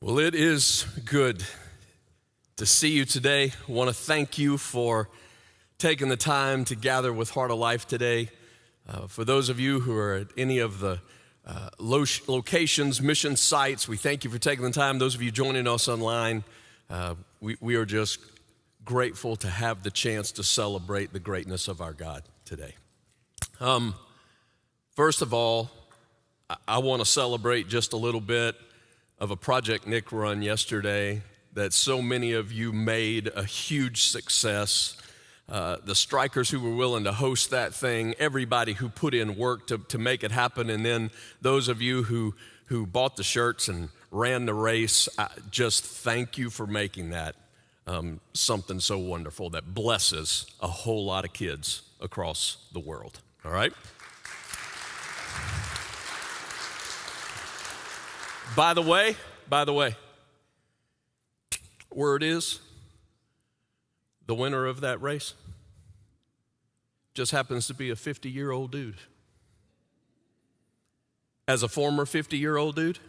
Well, it is good to see you today. I want to thank you for taking the time to gather with Heart of Life today. For those of you who are at any of the locations, mission sites, we thank you for taking the time. Those of you joining us online, we are just grateful to have the chance to celebrate the greatness of our God today. First of all, I want to celebrate just a little bit of a Project Nick run yesterday that so many of you made a huge success. The strikers who were willing to host that thing, everybody who put in work to make it happen, and then those of you who bought the shirts and ran the race, just thank you for making that something so wonderful that blesses a whole lot of kids across the world, all right? By the way, word is, the winner of that race just happens to be a 50-year-old dude. As a former 50-year-old dude,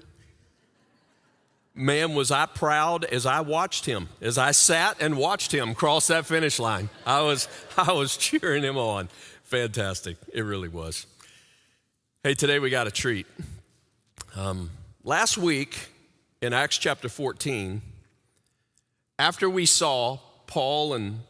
man, was I proud as I watched him, as I sat and watched him cross that finish line. I was cheering him on. Fantastic. It really was. Hey, today we got a treat. Last week in Acts chapter 14, after we saw Paul and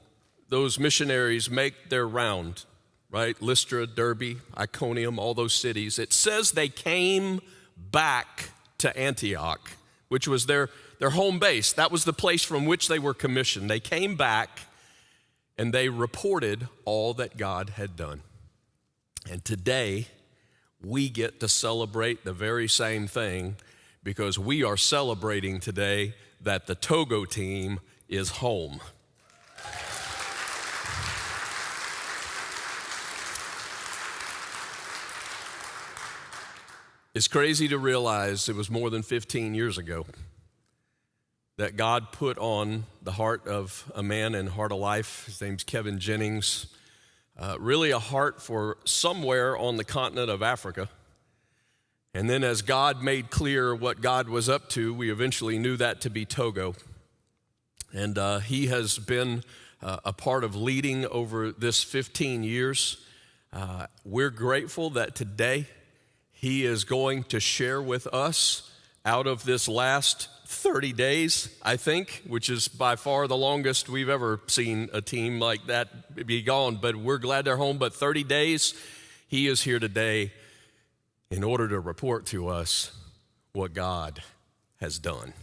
those missionaries make their round, right? Lystra, Derbe, Iconium, all those cities. It says they came back to Antioch, which was their home base. That was the place from which they were commissioned. They came back and they reported all that God had done. And today, we get to celebrate the very same thing because we are celebrating today that the Togo team is home. It's crazy to realize it was more than 15 years ago that God put on the heart of a man in Heart of Life. His name's Kevin Jennings. Really a heart for somewhere on the continent of Africa. And then as God made clear what God was up to, we eventually knew that to be Togo. And he has been a part of leading over this 15 years. We're grateful that today he is going to share with us out of this last 30 days, I think, which is by far the longest we've ever seen a team like that be gone. But we're glad they're home. But 30 days, he is here today in order to report to us what God has done.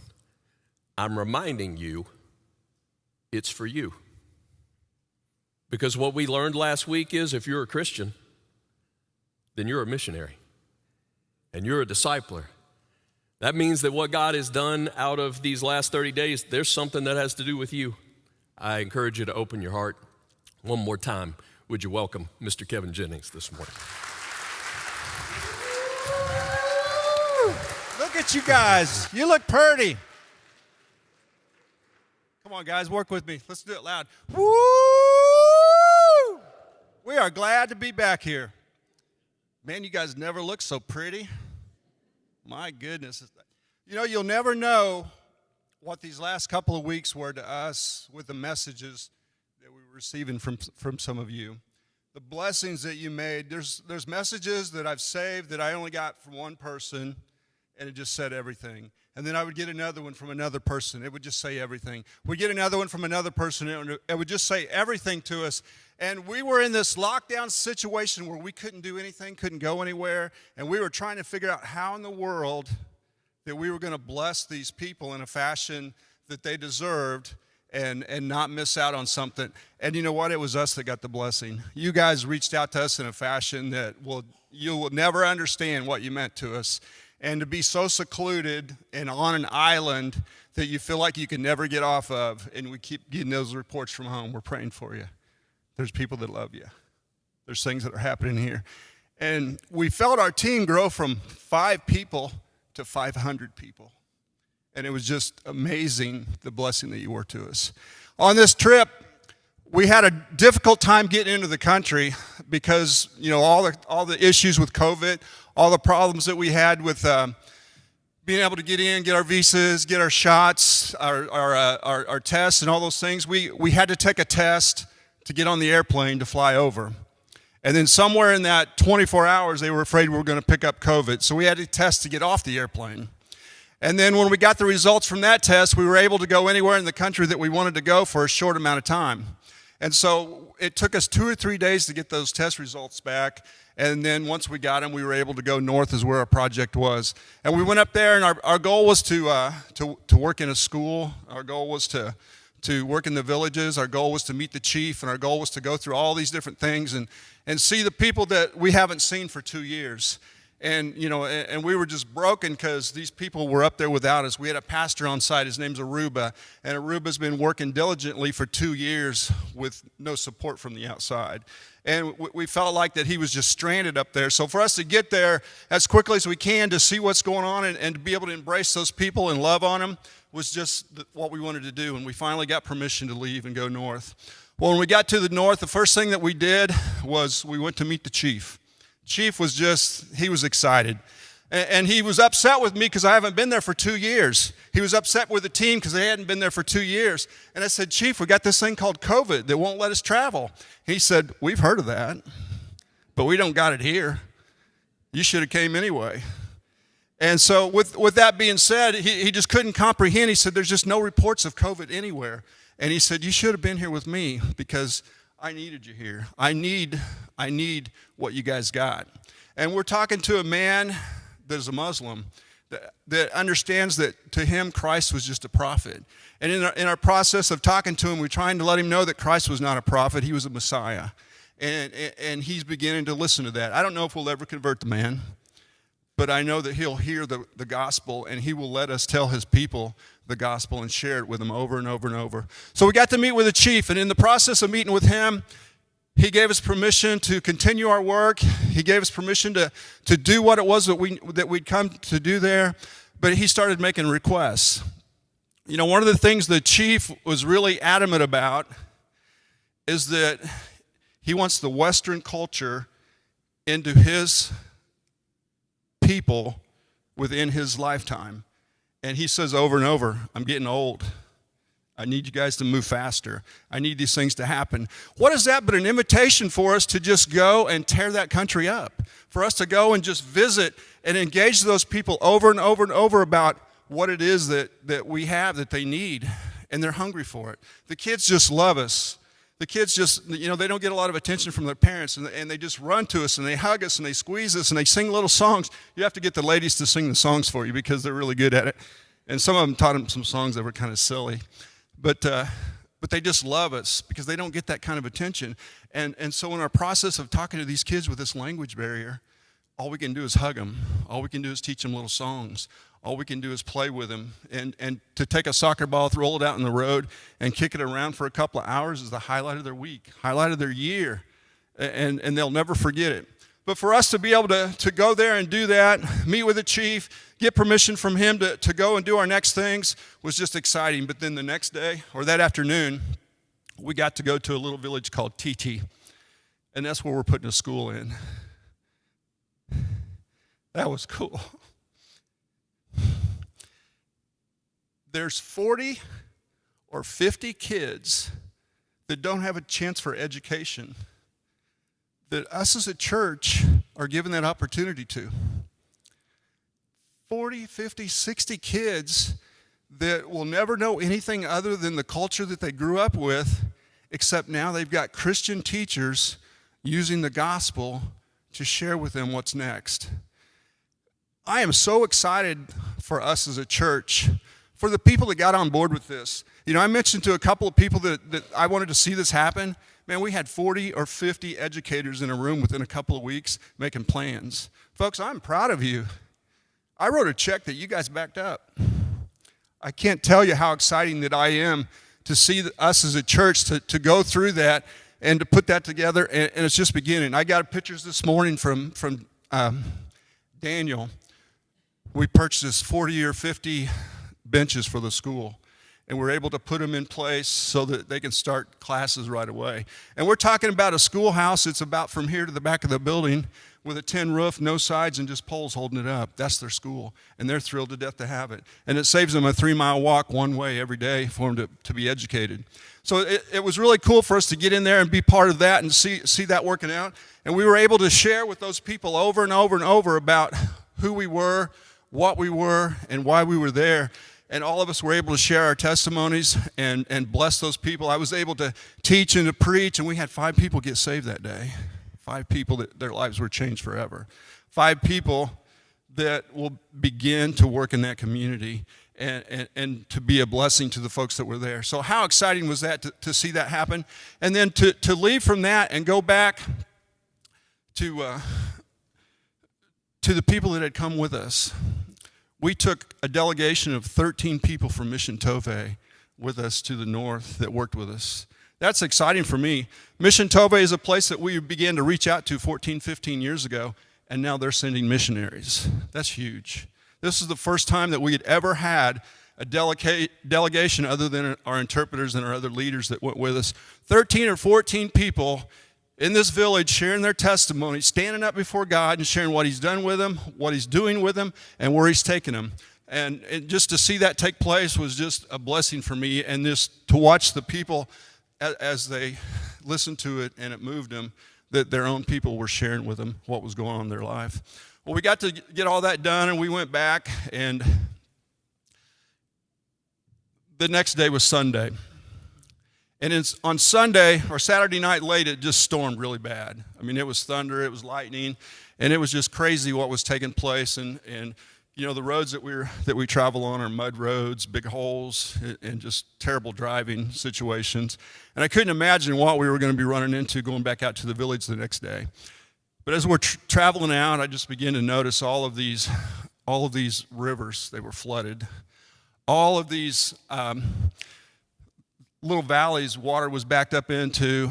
I'm reminding you, it's for you. Because what we learned last week is if you're a Christian, then you're a missionary and you're a discipler. That means that what God has done out of these last 30 days, there's something that has to do with you. I encourage you to open your heart. One more time, would you welcome Mr. Kevin Jennings this morning? Look at you guys. You look pretty. Come on, guys, work with me. Let's do it loud. Woo! We are glad to be back here. Man, you guys never look so pretty. My goodness. You know, you'll never know what these last couple of weeks were to us with the messages that we were receiving from some of you. The blessings that you made. There's messages that I've saved that I only got from one person, and it just said everything. And then I would get another one from another person. It would just say everything. We'd get another one from another person. It would just say everything to us. And we were in this lockdown situation where we couldn't do anything, couldn't go anywhere. And we were trying to figure out how in the world that we were going to bless these people in a fashion that they deserved and not miss out on something. And you know what? It was us that got the blessing. You guys reached out to us in a fashion that you will never understand what you meant to us. And to be so secluded and on an island that you feel like you can never get off of, and we keep getting those reports from home, we're praying for you. There's people that love you. There's things that are happening here. And we felt our team grow from 5 people to 500 people. And it was just amazing, the blessing that you were to us. On this trip, we had a difficult time getting into the country because, you know, all the issues with COVID, all the problems that we had with being able to get in, get our visas, get our shots, our tests and all those things, we had to take a test to get on the airplane to fly over. And then somewhere in that 24 hours, they were afraid we were going to pick up COVID. So we had to test to get off the airplane. And then when we got the results from that test, we were able to go anywhere in the country that we wanted to go for a short amount of time. And so it took us 2 or 3 days to get those test results back. And then once we got them, we were able to go north is where our project was. And we went up there, and our goal was to work in a school. Our goal was to work in the villages. Our goal was to meet the chief, and our goal was to go through all these different things and see the people that we haven't seen for 2 years. And, you know, and we were just broken because these people were up there without us. We had a pastor on site. His name's Aruba, and Aruba's been working diligently for 2 years with no support from the outside. And we felt like that he was just stranded up there. So for us to get there as quickly as we can to see what's going on and to be able to embrace those people and love on them was just what we wanted to do. And we finally got permission to leave and go north. Well, when we got to the north, the first thing that we did was we went to meet the chief. Chief was he was excited. And he was upset with me because I haven't been there for 2 years. He was upset with the team because they hadn't been there for 2 years. And I said, Chief, we got this thing called COVID that won't let us travel. He said, we've heard of that, but we don't got it here. You should have came anyway. And so with that being said, he just couldn't comprehend. He said, there's just no reports of COVID anywhere. And he said, you should have been here with me because I needed you here. I need what you guys got. And we're talking to a man that is a Muslim that understands that to him Christ was just a prophet. And in our process of talking to him, we're trying to let him know that Christ was not a prophet, he was a Messiah. And he's beginning to listen to that. I don't know if we'll ever convert the man, but I know that he'll hear the gospel, and he will let us tell his people the gospel and share it with them over and over and over. So we got to meet with the chief, and in the process of meeting with him, he gave us permission to continue our work. He gave us permission to do what it was that we'd come to do there, but he started making requests. You know, one of the things the chief was really adamant about is that he wants the Western culture into his people within his lifetime. And he says over and over, I'm getting old. I need you guys to move faster. I need these things to happen. What is that but an invitation for us to just go and tear that country up? For us to go and just visit and engage those people over and over and over about what it is that we have that they need, and they're hungry for it. The kids just love us. The kids just, you know, they don't get a lot of attention from their parents, and they just run to us, and they hug us, and they squeeze us, and they sing little songs. You have to get the ladies to sing the songs for you because they're really good at it. And some of them taught them some songs that were kind of silly. But they just love us because they don't get that kind of attention. And so in our process of talking to these kids with this language barrier, all we can do is hug them. All we can do is teach them little songs. All we can do is play with them. And to take a soccer ball, roll it out in the road, and kick it around for a couple of hours is the highlight of their week, highlight of their year. And they'll never forget it. But for us to be able to go there and do that, meet with the chief, get permission from him to go and do our next things was just exciting. But then the next day, or that afternoon, we got to go to a little village called Titi. And that's where we're putting a school in. That was cool. There's 40 or 50 kids that don't have a chance for education that us as a church are given that opportunity to. 40, 50, 60 kids that will never know anything other than the culture that they grew up with, except now they've got Christian teachers using the gospel to share with them what's next. I am so excited for us as a church, for the people that got on board with this. You know, I mentioned to a couple of people that I wanted to see this happen. Man, we had 40 or 50 educators in a room within a couple of weeks making plans. Folks, I'm proud of you. I wrote a check that you guys backed up. I can't tell you how exciting that I am to see us as a church to go through that and to put that together, and it's just beginning. I got pictures this morning from Daniel. We purchased 40 or 50 benches for the school, and we're able to put them in place so that they can start classes right away. And we're talking about a schoolhouse. It's about from here to the back of the building. with a tin roof, no sides, and just poles holding it up. That's their school, and they're thrilled to death to have it. And it saves them a 3-mile walk one way every day for them to be educated. So it was really cool for us to get in there and be part of that and see that working out. And we were able to share with those people over and over and over about who we were, what we were, and why we were there. And all of us were able to share our testimonies and bless those people. I was able to teach and to preach, and we had 5 people get saved that day. 5 people that their lives were changed forever. 5 people that will begin to work in that community and to be a blessing to the folks that were there. So how exciting was that to see that happen? And then to leave from that and go back to the people that had come with us. We took a delegation of 13 people from Mission Tove with us to the north that worked with us. That's exciting for me. Mission Tove is a place that we began to reach out to 14, 15 years ago, and now they're sending missionaries. That's huge. This is the first time that we had ever had a delegation other than our interpreters and our other leaders that went with us. 13 or 14 people in this village sharing their testimony, standing up before God and sharing what he's done with them, what he's doing with them, and where he's taken them. And just to see that take place was just a blessing for me, and just to watch the people as they listened to it and it moved them, that their own people were sharing with them what was going on in their life. Well, we got to get all that done, and we went back, and the next day was Sunday. And on Sunday, or Saturday night late, it just stormed really bad. I mean, it was thunder, it was lightning, and it was just crazy what was taking place. And you know, the roads that we travel on are mud roads, big holes, and just terrible driving situations. And I couldn't imagine what we were going to be running into going back out to the village the next day. But as we're traveling out, I just began to notice all of these rivers. They were flooded. All of these little valleys, water was backed up into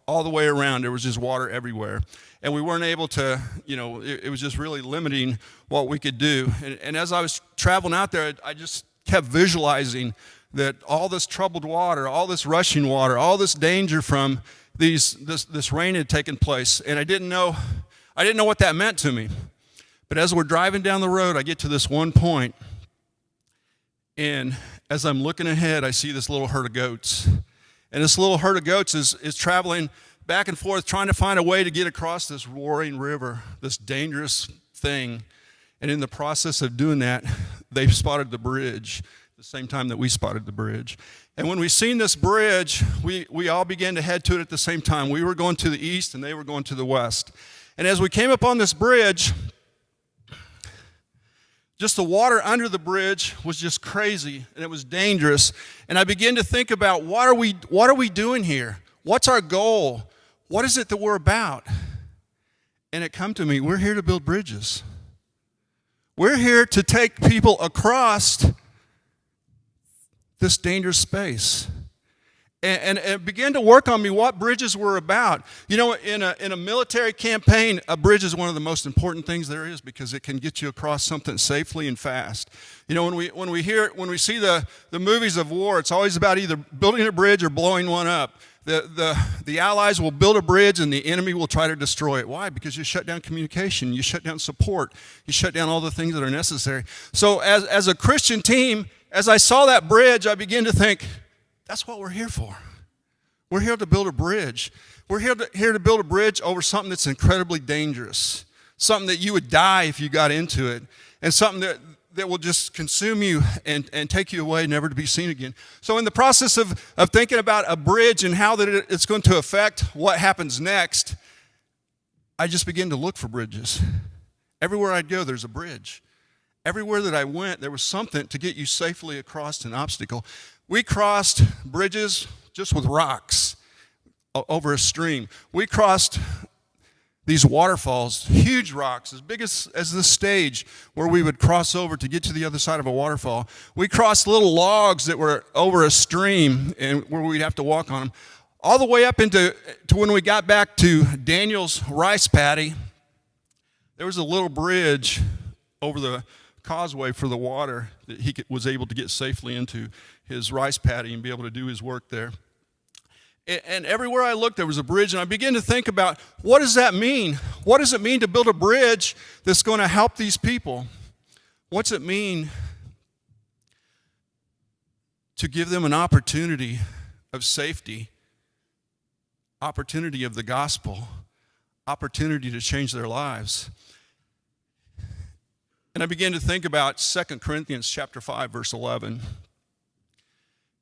all the way around. There was just water everywhere. And we weren't able to, it was just really limiting what we could do. And as I was traveling out there, I just kept visualizing that all this troubled water, all this rushing water, all this danger from this rain had taken place. And I didn't know what that meant to me. But as we're driving down the road, I get to this one point, and as I'm looking ahead, I see this little herd of goats. And this little herd of goats is traveling back and forth, trying to find a way to get across this roaring river, this dangerous thing. And in the process of doing that, they spotted the bridge the same time that we spotted the bridge. And when we seen this bridge, we all began to head to it at the same time. We were going to the east, and they were going to the west. And as we came up on this bridge, just the water under the bridge was just crazy, and it was dangerous. And I began to think about, what are we doing here? What's our goal? What is it that we're about? And it come to me, we're here to build bridges. We're here to take people across this dangerous space. And it began to work on me what bridges were about. You know, in a military campaign, a bridge is one of the most important things there is, because it can get you across something safely and fast. You know, when we see the movies of war, it's always about either building a bridge or blowing one up. The Allies will build a bridge, and the enemy will try to destroy it. Why? Because you shut down communication, you shut down support, you shut down all the things that are necessary. So as a Christian team, as I saw that bridge, I began to think, that's what we're here for. We're here to build a bridge. We're here to build a bridge over something that's incredibly dangerous, something that you would die if you got into it, and something that will just consume you and take you away, never to be seen again. So in the process of thinking about a bridge and how that it's going to affect what happens next, I just began to look for bridges. Everywhere I'd go, there's a bridge. Everywhere that I went, there was something to get you safely across an obstacle. We crossed bridges just with rocks over a stream. We crossed these waterfalls, huge rocks, as big as this stage, where we would cross over to get to the other side of a waterfall. We crossed little logs that were over a stream and where we'd have to walk on them. All the way up to when we got back to Daniel's rice paddy, there was a little bridge over the causeway for the water that he was able to get safely into his rice paddy and be able to do his work there. And everywhere I looked, there was a bridge, and I began to think about, what does that mean? What does it mean to build a bridge that's going to help these people? What's it mean to give them an opportunity of safety, opportunity of the gospel, opportunity to change their lives? And I began to think about 2 Corinthians chapter 5, verse 11.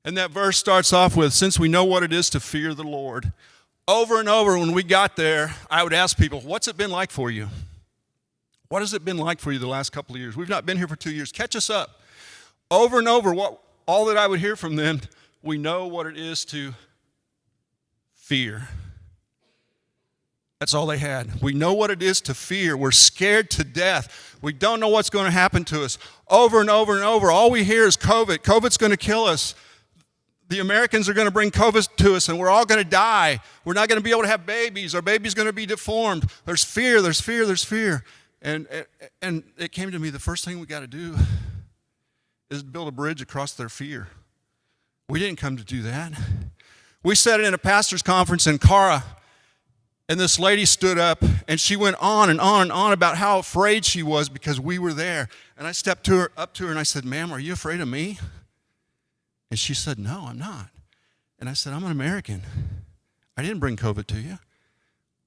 And that verse starts off with, since we know what it is to fear the Lord. Over and over when we got there, I would ask people, what's it been like for you? What has it been like for you the last couple of years? We've not been here for 2 years. Catch us up. Over and over, all that I would hear from them, we know what it is to fear. That's all they had. We know what it is to fear. We're scared to death. We don't know what's going to happen to us. Over and over and over, all we hear is COVID. COVID's going to kill us. The Americans are going to bring COVID to us, and we're all going to die. We're not going to be able to have babies. Our baby's going to be deformed. There's fear, there's fear, there's fear. And it came to me, the first thing we got to do is build a bridge across their fear. We didn't come to do that. We sat in a pastor's conference in Cara, and this lady stood up, and she went on and on and on about how afraid she was because we were there. And I stepped up to her, and I said, ma'am, are you afraid of me? And she said, no, I'm not. And I said, I'm an American. I didn't bring COVID to you.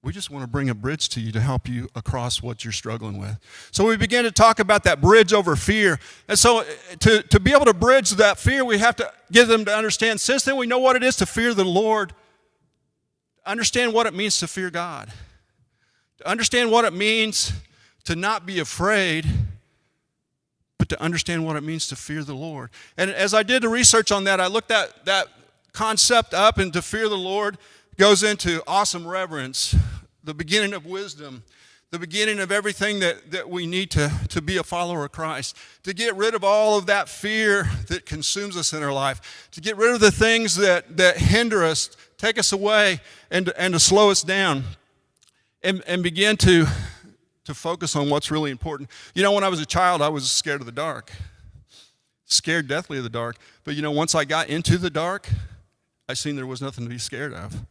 We just want to bring a bridge to you to help you across what you're struggling with. So we began to talk about that bridge over fear. And so to be able to bridge that fear, we have to get them to understand, since then we know what it is to fear the Lord, understand what it means to fear God, to understand what it means to not be afraid, but to understand what it means to fear the Lord. And as I did the research on that, I looked at that concept up, and to fear the Lord goes into awesome reverence, the beginning of wisdom, the beginning of everything that we need to be a follower of Christ, to get rid of all of that fear that consumes us in our life, to get rid of the things that hinder us, take us away, and to slow us down, and begin to focus on what's really important. You know, when I was a child, I was scared of the dark, scared deathly of the dark. But you know, once I got into the dark, I seen there was nothing to be scared of.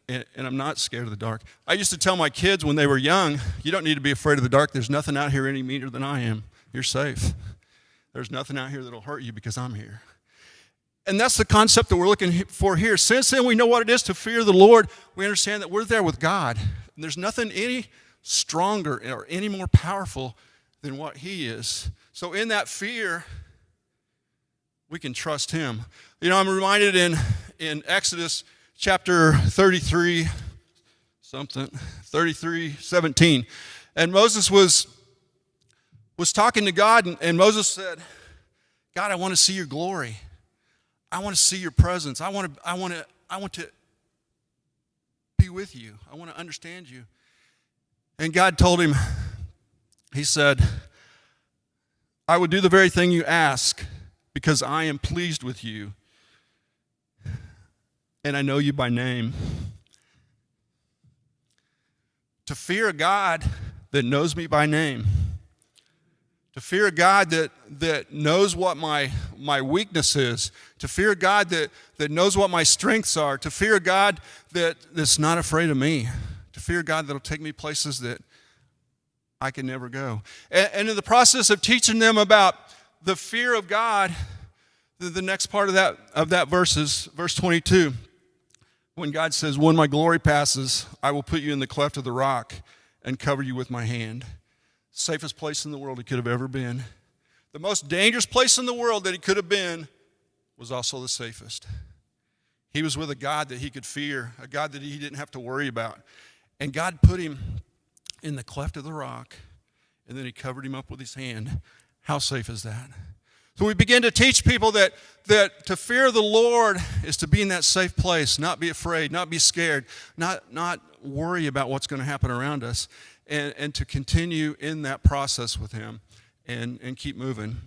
And I'm not scared of the dark. I used to tell my kids when they were young, you don't need to be afraid of the dark. There's nothing out here any meaner than I am. You're safe. There's nothing out here that'll hurt you because I'm here. And that's the concept that we're looking for here. Since then we know what it is to fear the Lord, we understand that we're there with God. And there's nothing any stronger or any more powerful than what He is. So in that fear, we can trust Him. You know, I'm reminded in Exodus chapter 33:17. And Moses was talking to God, and Moses said, God, I want to see your glory. I want to see your presence. I want to be with you. I want to understand you. And God told him, He said, I would do the very thing you ask because I am pleased with you and I know you by name. To fear a God that knows me by name, to fear a God that knows what my weakness is, to fear a God that knows what my strengths are, to fear a God that's not afraid of me, to fear a God that'll take me places that I can never go. And in the process of teaching them about the fear of God, the next part of that verse is verse 22. When God says, when my glory passes, I will put you in the cleft of the rock and cover you with my hand. Safest place in the world he could have ever been. The most dangerous place in the world that he could have been was also the safest. He was with a God that he could fear, a God that he didn't have to worry about. And God put him in the cleft of the rock, and then he covered him up with his hand. How safe is that? So we begin to teach people that to fear the Lord is to be in that safe place, not be afraid, not be scared, not worry about what's going to happen around us, and to continue in that process with Him and keep moving.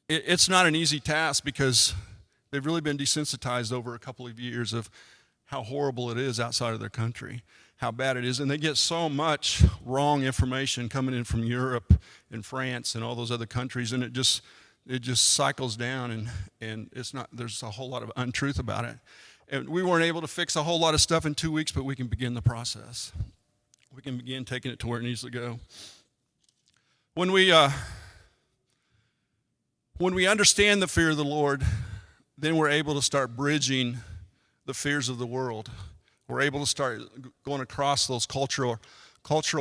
It's not an easy task because they've really been desensitized over a couple of years of how horrible it is outside of their country, how bad it is. And they get so much wrong information coming in from Europe and France and all those other countries, and it just cycles down, and it's not, there's a whole lot of untruth about it. And we weren't able to fix a whole lot of stuff in 2 weeks, but we can begin the process. We can begin taking it to where it needs to go. When we understand the fear of the Lord, then we're able to start bridging the fears of the world. We're able to start going across those cultural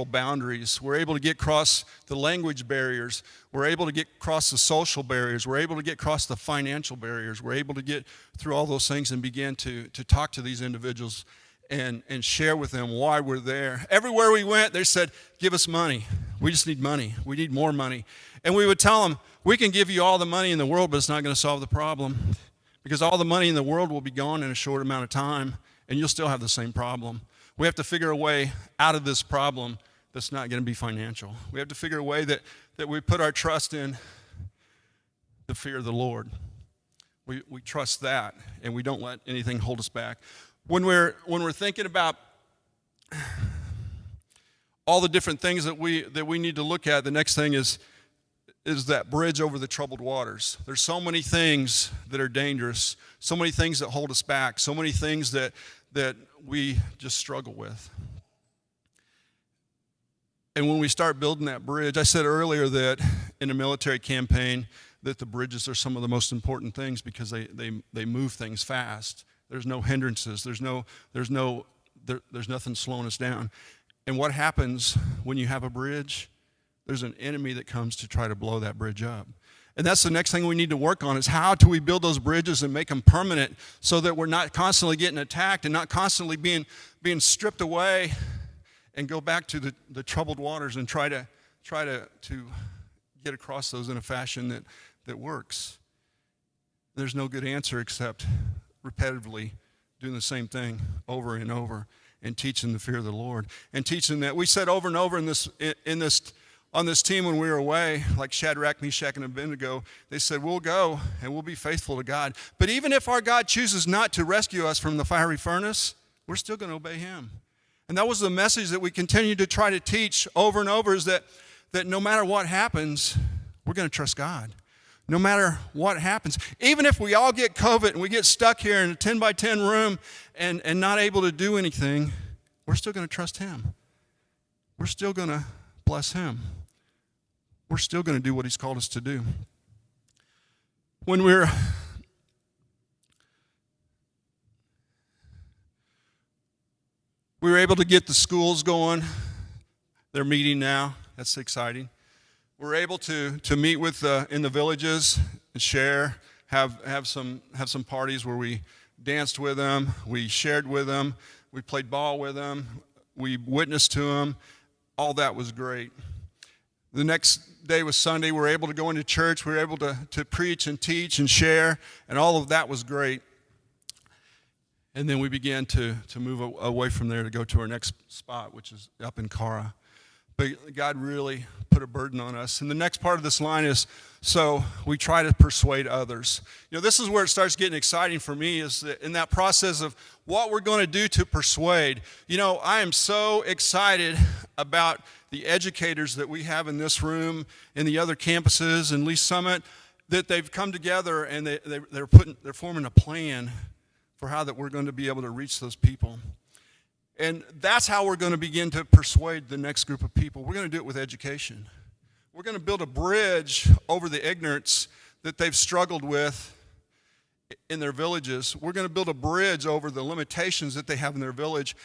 boundaries. We're able to get across the language barriers. We're able to get across the social barriers. We're able to get across the financial barriers. We're able to get through all those things and begin to talk to these individuals and share with them why we're there. Everywhere we went, they said, give us money. We just need money. We need more money. And we would tell them, we can give you all the money in the world, but it's not going to solve the problem, because all the money in the world will be gone in a short amount of time, and you'll still have the same problem. We have to figure a way out of this problem that's not going to be financial. We have to figure a way that we put our trust in the fear of the Lord. We trust that, and we don't let anything hold us back. When we're thinking about all the different things that we need to look at, the next thing is that bridge over the troubled waters. There's so many things that are dangerous, so many things that hold us back, so many things that we just struggle with. And when we start building that bridge, I said earlier that in a military campaign that the bridges are some of the most important things because they move things fast. There's no hindrances. There's nothing slowing us down. And what happens when you have a bridge? There's an enemy that comes to try to blow that bridge up. And that's the next thing we need to work on, is how do we build those bridges and make them permanent so that we're not constantly getting attacked and not constantly being stripped away and go back to the troubled waters and try to get across those in a fashion that works. There's no good answer except repetitively doing the same thing over and over and teaching the fear of the Lord and teaching that. We said over and over on this team when we were away, like Shadrach, Meshach, and Abednego, they said, we'll go and we'll be faithful to God. But even if our God chooses not to rescue us from the fiery furnace, we're still going to obey him. And that was the message that we continue to try to teach over and over, is that no matter what happens, we're going to trust God. No matter what happens. Even if we all get COVID and we get stuck here in a 10 by 10 room and not able to do anything, we're still going to trust him. We're still going to bless him. We're still going to do what he's called us to do. When we were able to get the schools going, they're meeting now. That's exciting. We're able to meet with in the villages and share, have some parties where we danced with them, we shared with them, we played ball with them, we witnessed to them. All that was great. The next day was Sunday. We were able to go into church. We were able to preach and teach and share, and all of that was great. And then we began to move away from there to go to our next spot, which is up in Cara. But God really put a burden on us. And the next part of this line is, so we try to persuade others. You know, this is where it starts getting exciting for me, is that in that process of what we're going to do to persuade. You know, I am so excited about the educators that we have in this room, in the other campuses, in Lee Summit, that they've come together and they're forming a plan for how that we're going to be able to reach those people. And that's how we're going to begin to persuade the next group of people. We're going to do it with education. We're going to build a bridge over the ignorance that they've struggled with in their villages. We're going to build a bridge over the limitations that they have in their village,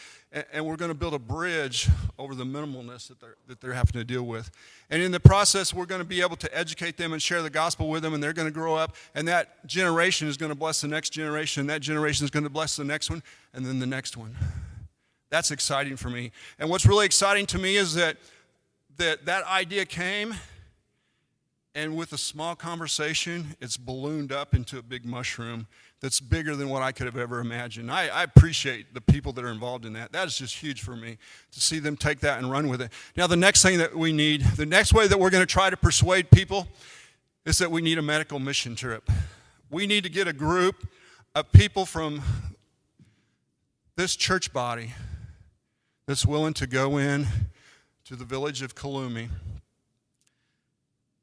and we're going to build a bridge over the minimalness that they're having to deal with. And in the process, we're going to be able to educate them and share the gospel with them, and they're going to grow up, and that generation is going to bless the next generation, and that generation is going to bless the next one, and then the next one. That's exciting for me. And what's really exciting to me is that idea came, and with a small conversation, it's ballooned up into a big mushroom that's bigger than what I could have ever imagined. I appreciate the people that are involved in that. That is just huge for me, to see them take that and run with it. Now, the next thing that we need, the next way that we're going to try to persuade people is that we need a medical mission trip. We need to get a group of people from this church body that's willing to go in to the village of Kalumi,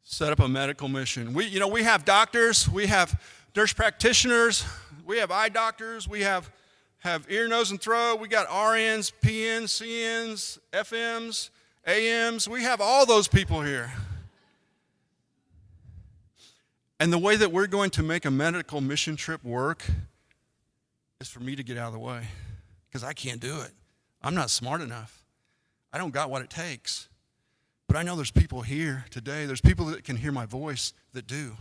set up a medical mission. We have doctors, we have nurse practitioners, we have eye doctors, we have have ear, nose, and throat. We got RNs, PNs, CNs, FMs, AMs. We have all those people here. And the way that we're going to make a medical mission trip work is for me to get out of the way, because I can't do it. I'm not smart enough. I don't got what it takes. But I know there's people here today. There's people that can hear my voice that do.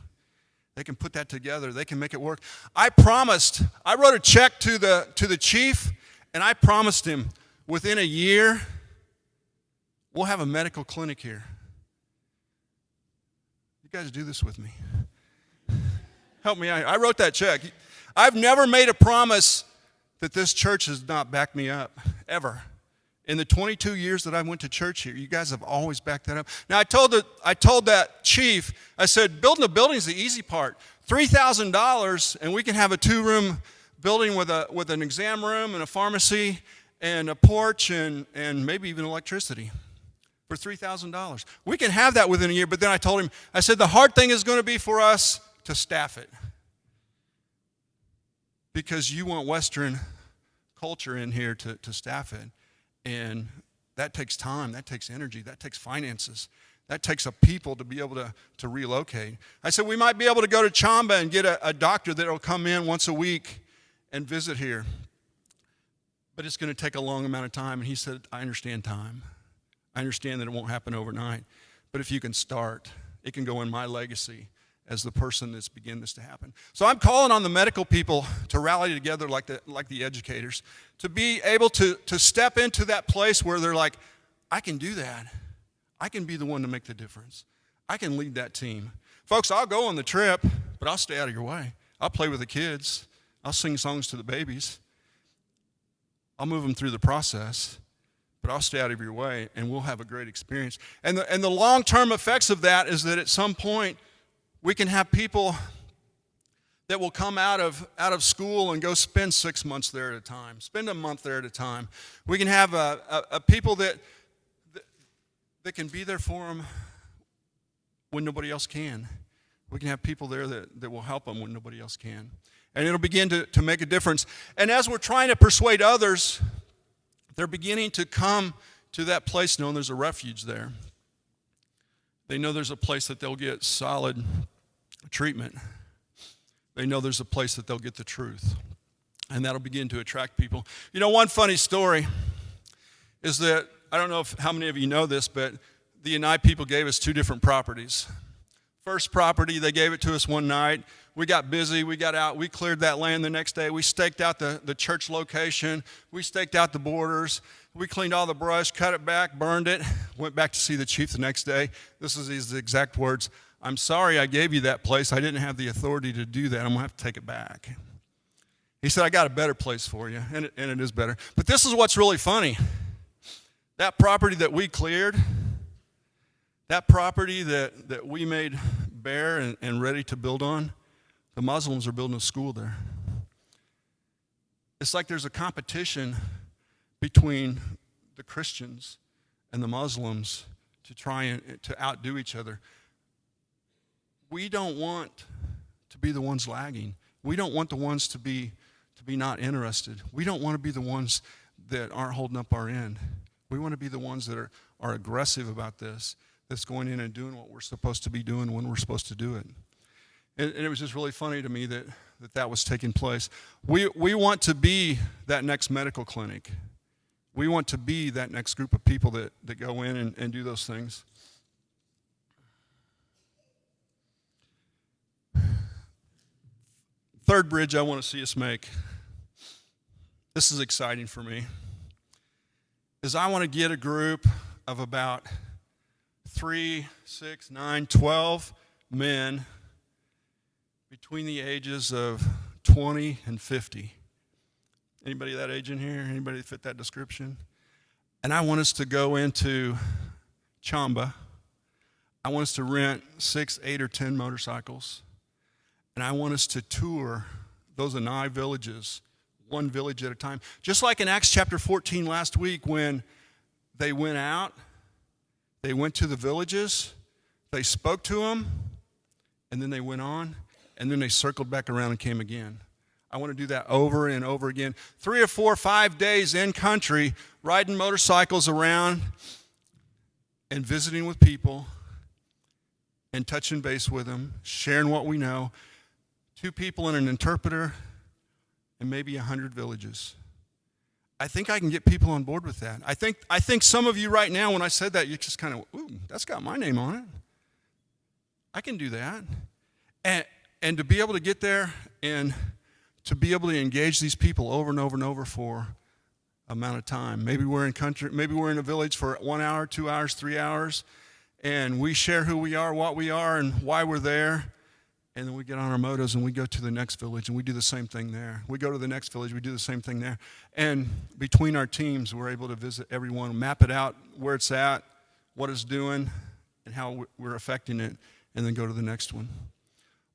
They can put that together. They can make it work. I wrote a check to the chief, and I promised him within a year, we'll have a medical clinic here. You guys do this with me. Help me out. I wrote that check. I've never made a promise that this church has not backed me up, ever. In the 22 years that I went to church here, you guys have always backed that up. Now, I told that chief, I said, building a building is the easy part. $3,000, and we can have a 2-room building with an exam room and a pharmacy and a porch and maybe even electricity for $3,000. We can have that within a year, but then I told him, I said, the hard thing is going to be for us to staff it, because you want Western culture in here to staff it. And that takes time, that takes energy, that takes finances, that takes a people to be able to relocate. I said we might be able to go to Chamba and get a doctor that will come in once a week and visit here. But it's going to take a long amount of time. And he said, I understand time. I understand that it won't happen overnight. But if you can start, it can go in my legacy as the person that's beginning this to happen. So I'm calling on the medical people to rally together like the educators, to be able to step into that place where they're like, I can do that. I can be the one to make the difference. I can lead that team. Folks, I'll go on the trip, but I'll stay out of your way. I'll play with the kids. I'll sing songs to the babies. I'll move them through the process, but I'll stay out of your way, and we'll have a great experience. And the long-term effects of that is that at some point, we can have people that will come out of school and go spend 6 months there at a time, spend a month there at a time. We can have a people that can be there for them when nobody else can. We can have people there that will help them when nobody else can. And it'll begin to make a difference. And as we're trying to persuade others, they're beginning to come to that place knowing there's a refuge there. They know there's a place that they'll get solid treatment. They know there's a place that they'll get the truth. And that'll begin to attract people. You know, one funny story is that, I don't know how many of you know this, but the United people gave us 2 different properties. First property, they gave it to us one night. We got busy, we got out, we cleared that land the next day. We staked out the church location. We staked out the borders. We cleaned all the brush, cut it back, burned it, went back to see the chief the next day. This is his exact words. I'm sorry I gave you that place. I didn't have the authority to do that. I'm going to have to take it back. He said, I got a better place for you, and it is better. But this is what's really funny. That property that we cleared, that property that we made bare and ready to build on, the Muslims are building a school there. It's like there's a competition between the Christians and the Muslims to try and to outdo each other. We don't want to be the ones lagging. We don't want the ones to be not interested. We don't want to be the ones that aren't holding up our end. We want to be the ones that are aggressive about this, that's going in and doing what we're supposed to be doing when we're supposed to do it. And it was just really funny to me that was taking place. We want to be that next medical clinic. We want to be that next group of people that go in and do those things. Third bridge I want to see us make, this is exciting for me, is I want to get a group of about 3, 6, 9, 12 men between the ages of 20 and 50. Anybody that age in here? Anybody fit that description? And I want us to go into Chamba. I want us to rent 6, 8, or 10 motorcycles. And I want us to tour those Anai villages, one village at a time. Just like in Acts chapter 14 last week when they went out, they went to the villages, they spoke to them, and then they went on, and then they circled back around and came again. I want to do that over and over again. 3 or 4 or 5 days in country, riding motorcycles around and visiting with people and touching base with them, sharing what we know. 2 people and an interpreter and maybe 100 villages. I think I can get people on board with that. I think some of you right now, when I said that, you just kind of, ooh, that's got my name on it. I can do that. And to be able to get there and to be able to engage these people over and over and over for amount of time. Maybe we're in a village for 1 hour, 2 hours, 3 hours, and we share who we are, what we are, and why we're there. And then we get on our motos and we go to the next village and we do the same thing there. We go to the next village, we do the same thing there. And between our teams, we're able to visit everyone, map it out, where it's at, what it's doing, and how we're affecting it, and then go to the next one.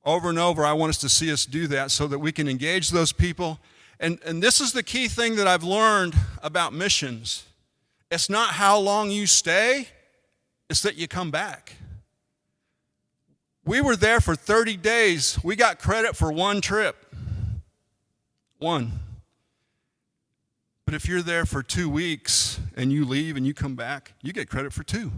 Over and over, I want us to see us do that so that we can engage those people. And this is the key thing that I've learned about missions. It's not how long you stay, it's that you come back. We were there for 30 days. We got credit for 1 trip. 1. But if you're there for 2 weeks and you leave and you come back, you get credit for 2.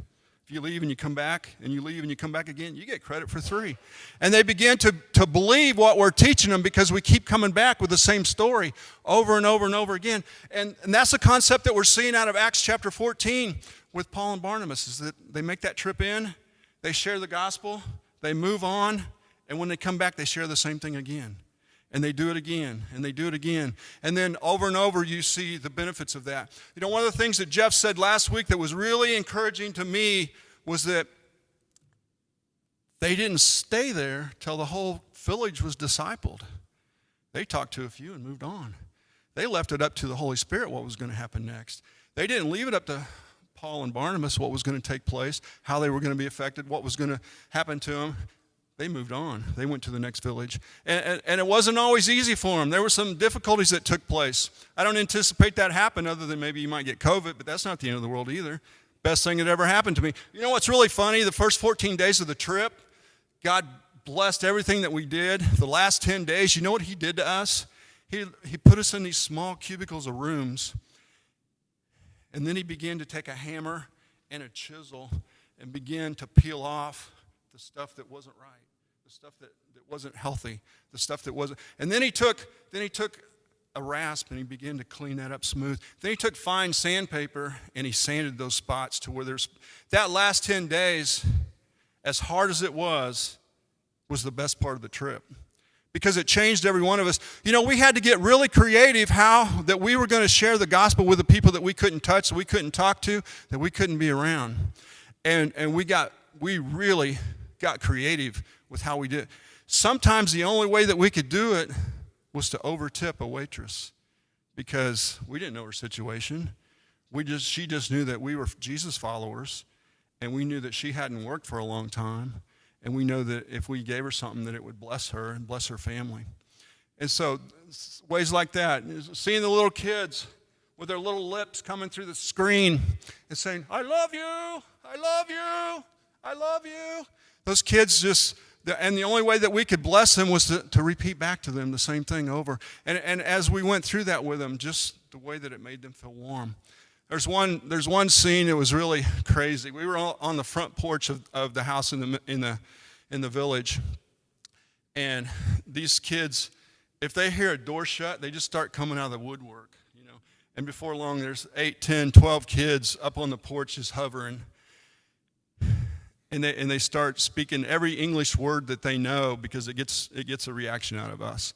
If you leave and you come back and you leave and you come back again, you get credit for 3. And they begin to believe what we're teaching them because we keep coming back with the same story over and over and over again. And that's the concept that we're seeing out of Acts chapter 14 with Paul and Barnabas, is that they make that trip in, they share the gospel, they move on, and when they come back, they share the same thing again. And they do it again, and they do it again. And then over and over, you see the benefits of that. You know, one of the things that Jeff said last week that was really encouraging to me was that they didn't stay there till the whole village was discipled. They talked to a few and moved on. They left it up to the Holy Spirit what was going to happen next. They didn't leave it up to Paul and Barnabas what was going to take place, how they were going to be affected, what was going to happen to them. They moved on. They went to the next village. And it wasn't always easy for them. There were some difficulties that took place. I don't anticipate that happen other than maybe you might get COVID, but that's not the end of the world either. Best thing that ever happened to me. You know what's really funny? The first 14 days of the trip, God blessed everything that we did. The last 10 days, you know what he did to us? He put us in these small cubicles of rooms, and then he began to take a hammer and a chisel and begin to peel off the stuff that wasn't right, the stuff that wasn't healthy, the stuff that wasn't. And then he took a rasp and he began to clean that up smooth. Then he took fine sandpaper and he sanded those spots to where there's. That last 10 days, as hard as it was the best part of the trip, because it changed every one of us. You know, we had to get really creative how that we were going to share the gospel with the people that we couldn't touch, that we couldn't talk to, that we couldn't be around. And we really got creative with how we did it. Sometimes the only way that we could do it was to overtip a waitress because we didn't know her situation. She just knew that we were Jesus followers, and we knew that she hadn't worked for a long time. And we know that if we gave her something, that it would bless her and bless her family. And so ways like that, seeing the little kids with their little lips coming through the screen and saying, I love you, I love you, I love you. Those kids just, and the only way that we could bless them was to repeat back to them the same thing over. And as we went through that with them, just the way that it made them feel warm. There's one scene that was really crazy. We were all on the front porch of the house in the village, and these kids, if they hear a door shut, they just start coming out of the woodwork, you know. And before long, there's 8, 10, 12 kids up on the porch just hovering, and they start speaking every English word that they know because it gets a reaction out of us.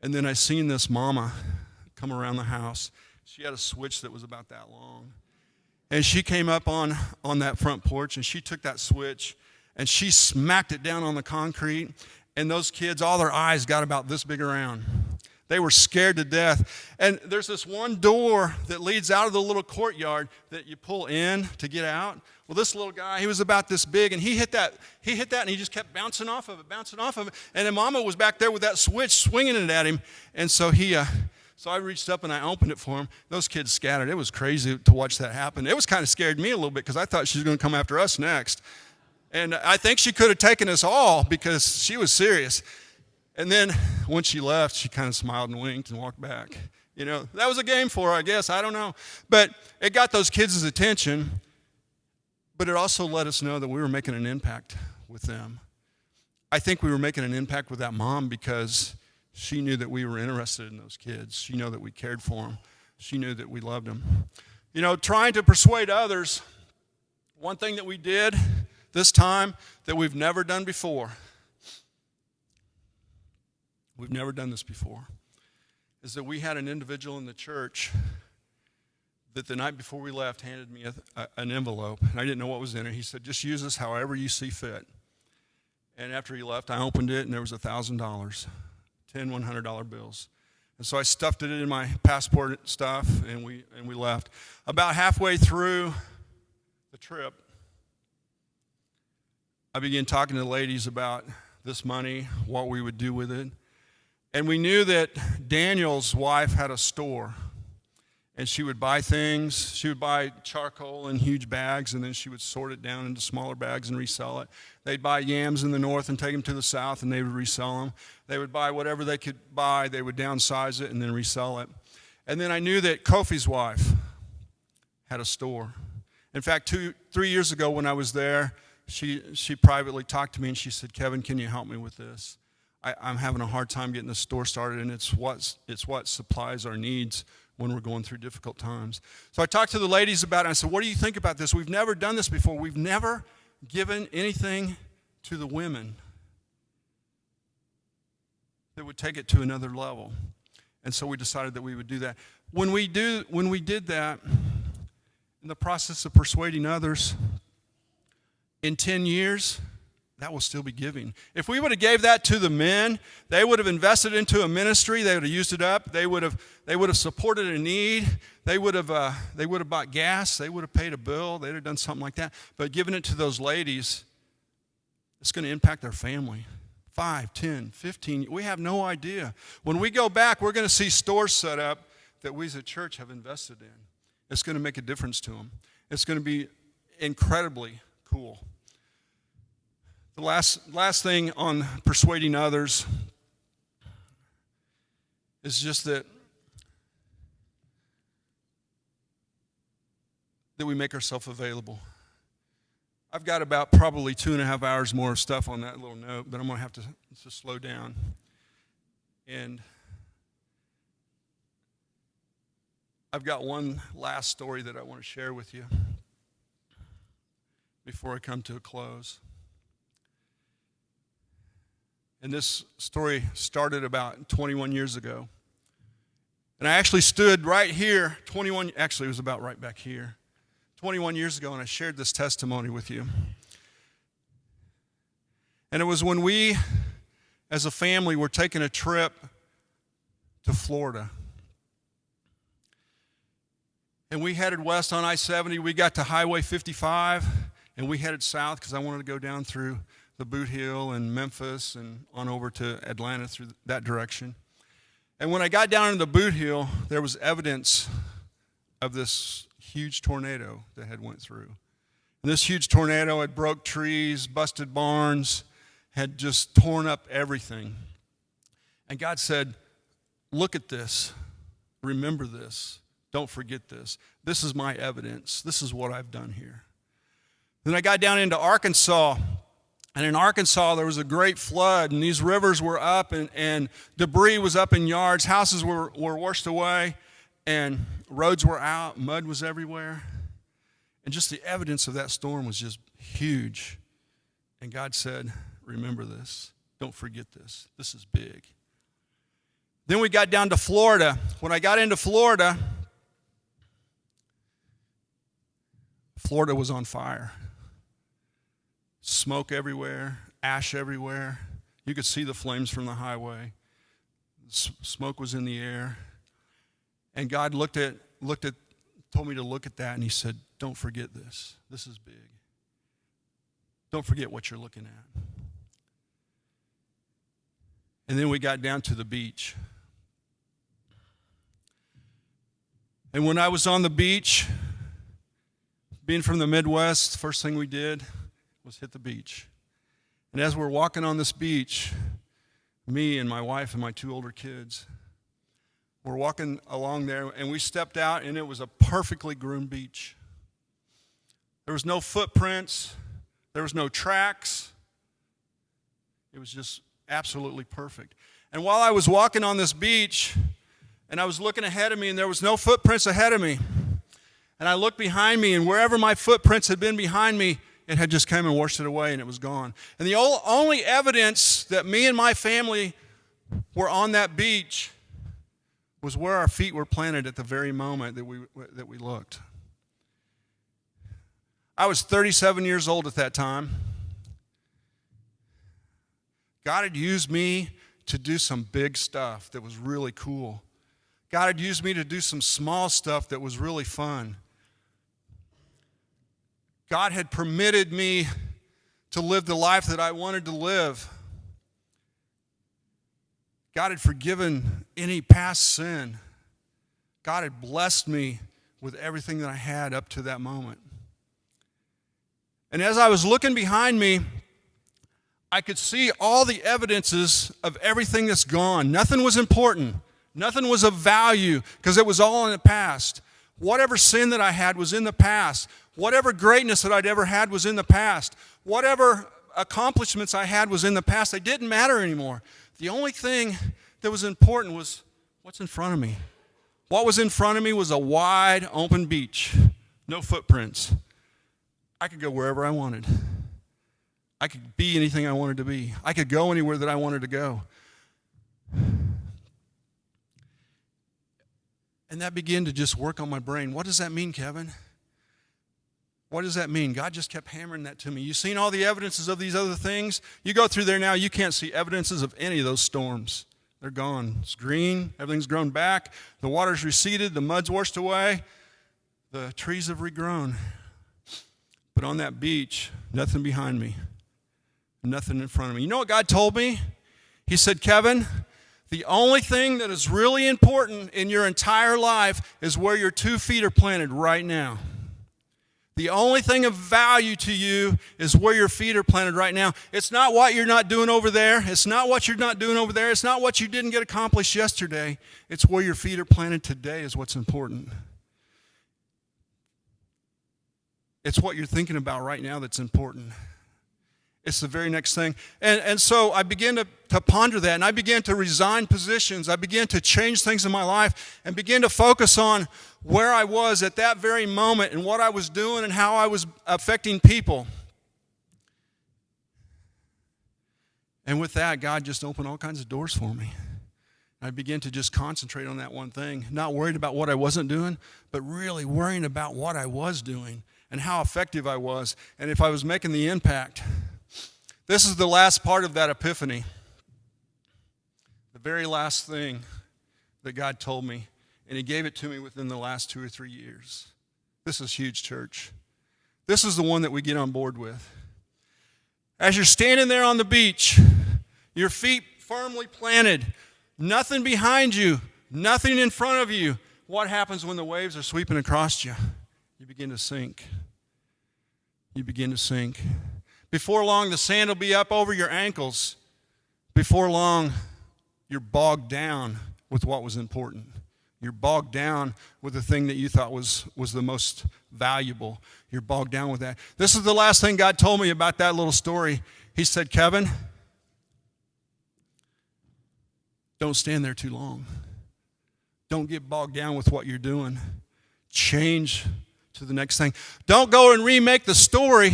And then I seen this mama come around the house. She had a switch that was about that long. And she came up on that front porch, and she took that switch, and she smacked it down on the concrete. And those kids, all their eyes got about this big around. They were scared to death. And there's this one door that leads out of the little courtyard that you pull in to get out. Well, this little guy, he was about this big, and he hit that, and he just kept bouncing off of it. And then Mama was back there with that switch, swinging it at him. And so So I reached up and I opened it for him. Those kids scattered. It was crazy to watch that happen. It was kind of scared me a little bit because I thought she was going to come after us next. And I think she could have taken us all because she was serious. And then when she left, she kind of smiled and winked and walked back. You know, that was a game for her, I guess. I don't know. But it got those kids' attention. But it also let us know that we were making an impact with them. I think we were making an impact with that mom because she knew that we were interested in those kids. She knew that we cared for them. She knew that we loved them. You know, trying to persuade others, one thing that we did this time that we've never done before, we've never done this before, is that we had an individual in the church that the night before we left handed me an envelope, and I didn't know what was in it. He said, just use this however you see fit. And after he left, I opened it, and there was $1,000, 10 $100 bills. And so I stuffed it in my passport stuff, and we left. About halfway through the trip, I began talking to the ladies about this money, what we would do with it. And we knew that Daniel's wife had a store, and she would buy things. She would buy charcoal in huge bags, and then she would sort it down into smaller bags and resell it. They'd buy yams in the north and take them to the south, and they would resell them. They would buy whatever they could buy. They would downsize it and then resell it. And then I knew that Kofi's wife had a store. In fact, 3 years ago when I was there, she privately talked to me, and she said, Kevin, can you help me with this? I'm having a hard time getting the store started, and it's what supplies our needs when we're going through difficult times. So I talked to the ladies about it, and I said, what do you think about this? We've never done this before. We've never given anything to the women that would take it to another level. And so we decided that we would do that. When we did that, in the process of persuading others, in 10 years, that will still be giving. If we would have gave that to the men, they would have invested into a ministry. They would have used it up. They would have supported a need. They would have bought gas. They would have paid a bill. They'd have done something like that. But giving it to those ladies, it's going to impact their family. 5, 10, 15. We have no idea. When we go back, we're going to see stores set up that we as a church have invested in. It's going to make a difference to them. It's going to be incredibly cool. The last thing on persuading others is just that we make ourselves available. I've got about probably 2.5 hours more of stuff on that little note, but I'm going to have to slow down. And I've got one last story that I want to share with you before I come to a close. And this story started about 21 years ago. And I actually stood right here, actually it was about right back here, 21 years ago, and I shared this testimony with you. And it was when we, as a family, were taking a trip to Florida. And we headed west on I-70. We got to Highway 55, and we headed south because I wanted to go down through the Boot Heel and Memphis and on over to Atlanta through that direction. And when I got down into the Boot Heel, there was evidence of this huge tornado that had went through. And this huge tornado had broke trees, busted barns, had just torn up everything. And God said, look at this, remember this, don't forget this. This is my evidence. This is what I've done here. Then I got down into Arkansas. And in Arkansas, there was a great flood, and these rivers were up, and debris was up in yards. Houses were washed away, and roads were out. Mud was everywhere. And just the evidence of that storm was just huge. And God said, remember this. Don't forget this. This is big. Then we got down to Florida. When I got into Florida, Florida was on fire. Smoke everywhere, ash everywhere. You could see the flames from the highway. Smoke was in the air. And God told me to look at that, and he said, don't forget this. This is big. Don't forget what you're looking at. And then we got down to the beach. And when I was on the beach, being from the Midwest, the first thing we did was hit the beach. And as we're walking on this beach, Me and my wife and my 2 older kids. We're walking along there, and we stepped out, and it was a perfectly groomed beach. There was no footprints. There was no tracks. It was just absolutely perfect. And while I was walking on this beach, and I was looking ahead of me, and there was no footprints ahead of me, and I looked behind me, and wherever my footprints had been behind me, it had just come and washed it away, and it was gone. And the only evidence that me and my family were on that beach was where our feet were planted at the very moment that we looked. I was 37 years old at that time. God had used me to do some big stuff that was really cool. God had used me to do some small stuff that was really fun. God had permitted me to live the life that I wanted to live. God had forgiven any past sin. God had blessed me with everything that I had up to that moment. And as I was looking behind me, I could see all the evidences of everything that's gone. Nothing was important. Nothing was of value because it was all in the past. Whatever sin that I had was in the past. Whatever greatness that I'd ever had was in the past. Whatever accomplishments I had was in the past. They didn't matter anymore. The only thing that was important was what's in front of me. What was in front of me was a wide open beach, no footprints. I could go wherever I wanted. I could be anything I wanted to be. I could go anywhere that I wanted to go. And that began to just work on my brain. What does that mean, Kevin? What does that mean? God just kept hammering that to me. You've seen all the evidences of these other things? You go through there now, you can't see evidences of any of those storms. They're gone. It's green. Everything's grown back. The water's receded. The mud's washed away. The trees have regrown. But on that beach, nothing behind me. Nothing in front of me. You know what God told me? He said, Kevin, the only thing that is really important in your entire life is where your 2 feet are planted right now. The only thing of value to you is where your feet are planted right now. It's not what you're not doing over there. It's not what you're not doing over there. It's not what you didn't get accomplished yesterday. It's where your feet are planted today is what's important. It's what you're thinking about right now that's important. It's the very next thing. And so I began to ponder that, and I began to resign positions. I began to change things in my life and begin to focus on where I was at that very moment and what I was doing and how I was affecting people. And with that, God just opened all kinds of doors for me. I began to just concentrate on that one thing, not worried about what I wasn't doing, but really worrying about what I was doing and how effective I was and if I was making the impact. This is the last part of that epiphany. The very last thing that God told me, and He gave it to me within the last 2 or 3 years. This is huge, church. This is the one that we get on board with. As you're standing there on the beach, your feet firmly planted, nothing behind you, nothing in front of you, what happens when the waves are sweeping across you? You begin to sink. You begin to sink. Before long, the sand will be up over your ankles. Before long, you're bogged down with what was important. You're bogged down with the thing that you thought was the most valuable. You're bogged down with that. This is the last thing God told me about that little story. He said, Kevin, don't stand there too long. Don't get bogged down with what you're doing. Change to the next thing. Don't go and remake the story,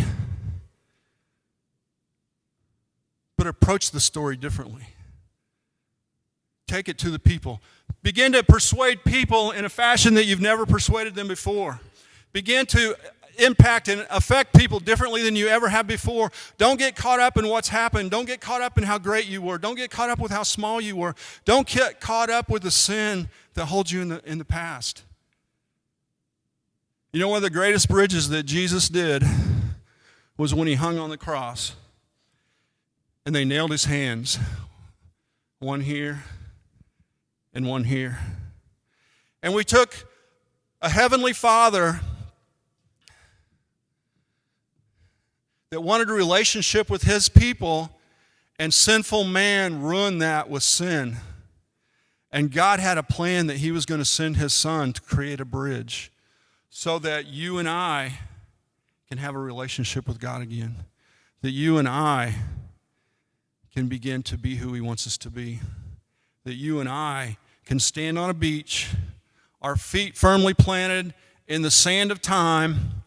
but approach the story differently. Take it to the people. Begin to persuade people in a fashion that you've never persuaded them before. Begin to impact and affect people differently than you ever have before. Don't get caught up in what's happened. Don't get caught up in how great you were. Don't get caught up with how small you were. Don't get caught up with the sin that holds you in the past. You know, one of the greatest bridges that Jesus did was when He hung on the cross and they nailed His hands, one here and one here. And we took a heavenly Father that wanted a relationship with His people, And sinful man ruined that with sin. And God had a plan that he was going to send his son to create a bridge so that you and I can have a relationship with God again. That you and I can begin to be who he wants us to be. That you and I can stand on a beach, our feet firmly planted in the sand of time,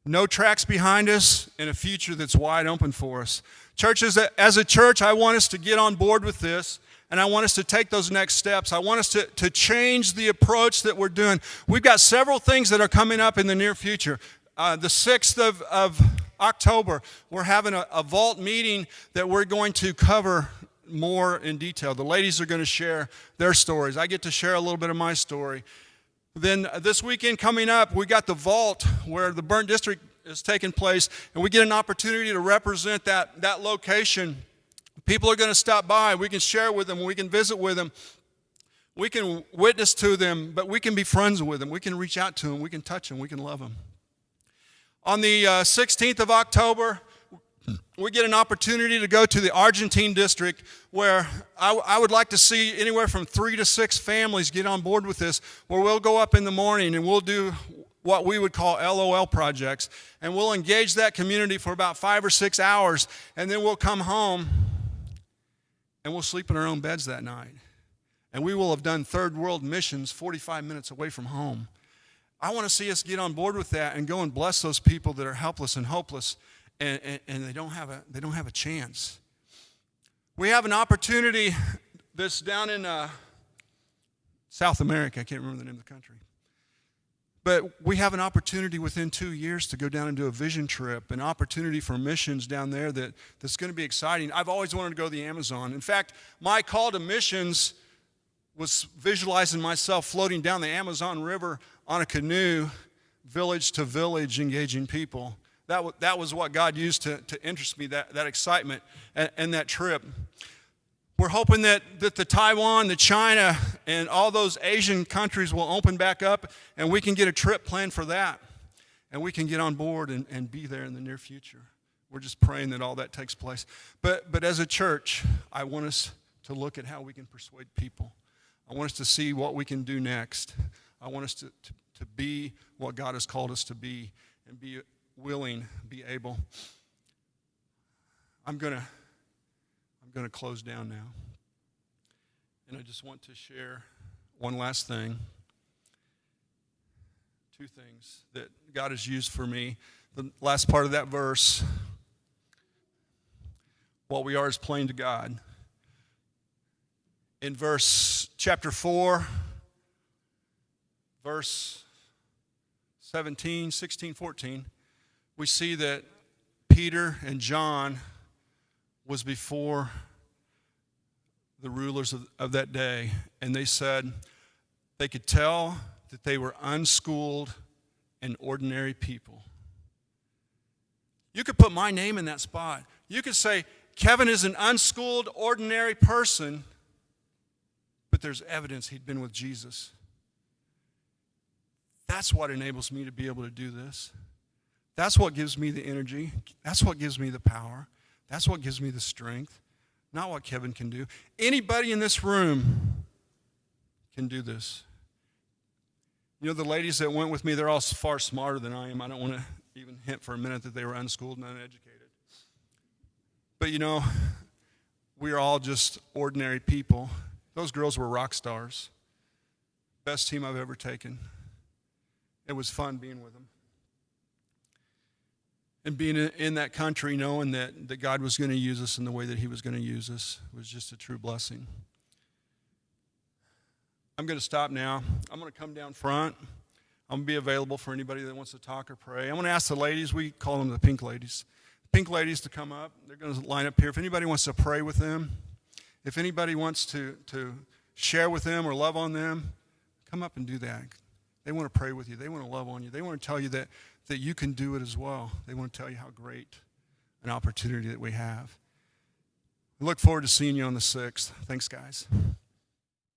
no tracks behind us, and a future that's wide open for us. Churches, as a church, I want us to get on board with this, and I want us to take those next steps. I want us to change the approach that we're doing. We've got several things that are coming up in the near future. The 6th of October, we're having a vault meeting that we're going to cover more in detail. The ladies are going to share their stories. I get to share a little bit of my story. Then this weekend coming up, we got the vault where the Burnt District is taking place, and we get an opportunity to represent that location. People are going to stop by. We can share with them. We can visit with them. We can witness to them, but we can be friends with them. We can reach out to them. We can touch them. We can love them. On the 16th of October, we get an opportunity to go to the Argentine district where I would like to see anywhere from 3 to 6 families get on board with this, where we'll go up in the morning and we'll do what we would call LOL projects, and we'll engage that community for about 5 or 6 hours, and then we'll come home and we'll sleep in our own beds that night. And we will have done third world missions 45 minutes away from home. I want to see us get on board with that and go and bless those people that are helpless and hopeless, and they don't have a chance. We have an opportunity that's down in South America. I can't remember the name of the country. But we have an opportunity within 2 years to go down and do a vision trip, an opportunity for missions down there that's going to be exciting. I've always wanted to go to the Amazon. In fact, my call to missions was visualizing myself floating down the Amazon River on a canoe, village to village, engaging people. That was what God used to interest me, that excitement and that trip. We're hoping that the Taiwan, the China, and all those Asian countries will open back up, and we can get a trip planned for that. And we can get on board and be there in the near future. We're just praying that all that takes place. But as a church, I want us to look at how we can persuade people. I want us to see what we can do next. I want us to be what God has called us to be and be willing, be able. I'm going to close down now. And I just want to share one last thing. 2 things that God has used for me. The last part of that verse, what we are is plain to God. In chapter 4, verse 17, 16, 14, we see that Peter and John was before the rulers of that day, and they said they could tell that they were unschooled and ordinary people. You could put my name in that spot. You could say, Kevin is an unschooled, ordinary person, but there's evidence he'd been with Jesus. That's what enables me to be able to do this. That's what gives me the energy. That's what gives me the power. That's what gives me the strength, not what Kevin can do. Anybody in this room can do this. You know, the ladies that went with me, they're all far smarter than I am. I don't want to even hint for a minute that they were unschooled and uneducated. But you know, we are all just ordinary people. Those girls were rock stars. Best team I've ever taken. It was fun being with them. And being in that country, knowing that God was going to use us in the way that he was going to use us, was just a true blessing. I'm going to stop now. I'm going to come down front. I'm going to be available for anybody that wants to talk or pray. I'm going to ask the ladies, we call them the pink ladies, to come up. They're going to line up here. If anybody wants to pray with them, if anybody wants to share with them or love on them, come up and do that. They want to pray with you. They want to love on you. They want to tell you that you can do it as well. They want to tell you how great an opportunity that we have. I look forward to seeing you on the 6th. Thanks, guys.